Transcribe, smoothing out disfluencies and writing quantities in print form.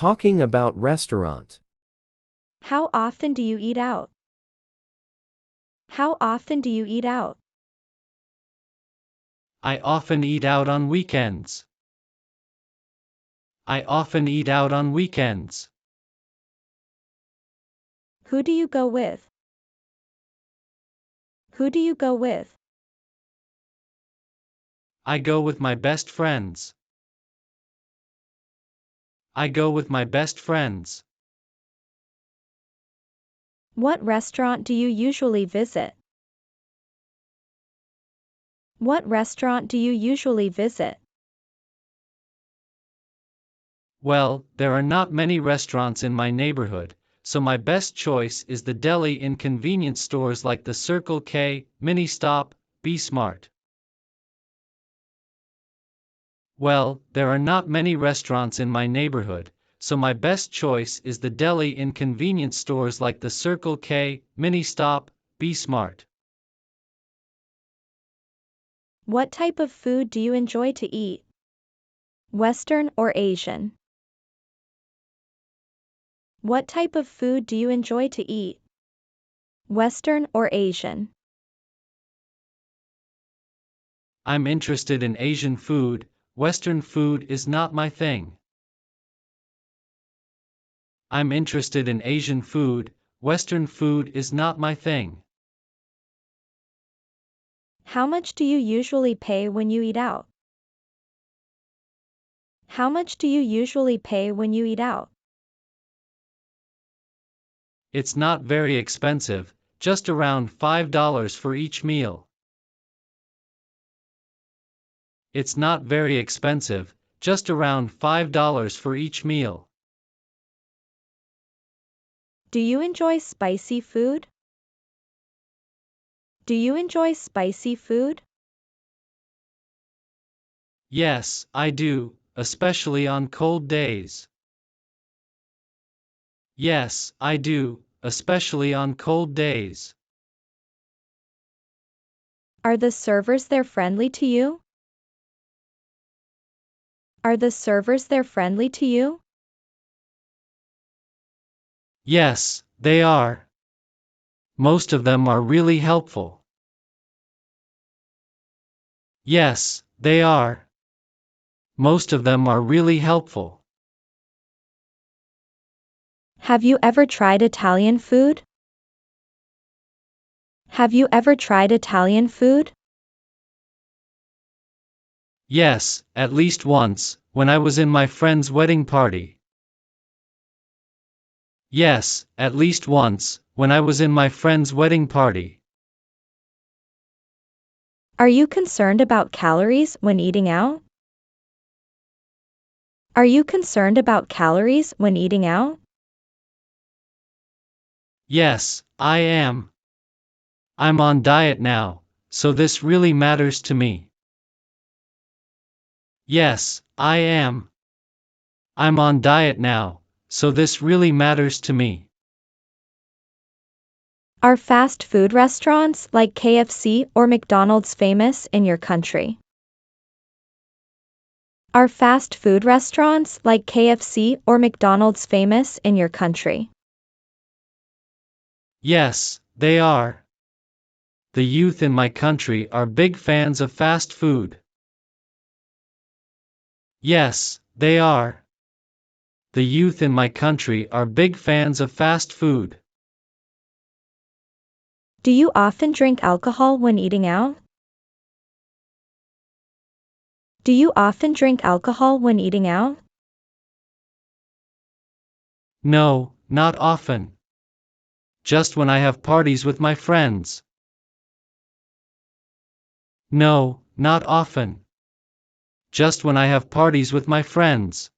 Talking about restaurant. How often do you eat out? How often do you eat out? I often eat out on weekends. I often eat out on weekends. Who do you go with? Who do you go with? I go with my best friends. I go with my best friends. What restaurant do you usually visit? What restaurant do you usually visit? Well, there are not many restaurants in my neighborhood, so my best choice is the deli in convenience stores like the Circle K, Mini Stop, Be Smart. Well, there are not many restaurants in my neighborhood, so my best choice is the deli in convenience stores like the Circle K, Mini Stop, Be Smart. What type of food do you enjoy to eat? Western or Asian? What type of food do you enjoy to eat? Western or Asian? I'm interested in Asian food, Western food is not my thing. I'm interested in Asian food, Western food is not my thing. How much do you usually pay when you eat out? How much do you usually pay when you eat out? It's not very expensive, just around $5 for each meal. It's not very expensive, just around $5 for each meal. Do you enjoy spicy food? Do you enjoy spicy food? Yes, I do, especially on cold days. Yes, I do, especially on cold days. Are the servers there friendly to you? Are the servers there friendly to you? Yes, they are. Most of them are really helpful. Yes, they are. Most of them are really helpful. Have you ever tried Italian food? Have you ever tried Italian food? Yes, at least once, when I was in my friend's wedding party. Yes, at least once, when I was in my friend's wedding party. Are you concerned about calories when eating out? Are you concerned about calories when eating out? Yes, I am. I'm on diet now, so this really matters to me. Yes, I am. I'm on diet now, so this really matters to me. Are fast food restaurants like KFC or McDonald's famous in your country? Are fast food restaurants like KFC or McDonald's famous in your country? Yes, they are. The youth in my country are big fans of fast food. Yes, they are. The youth in my country are big fans of fast food. Do you often drink alcohol when eating out? Do you often drink alcohol when eating out? No, not often. Just when I have parties with my friends. No, not often. Just when I have parties with my friends.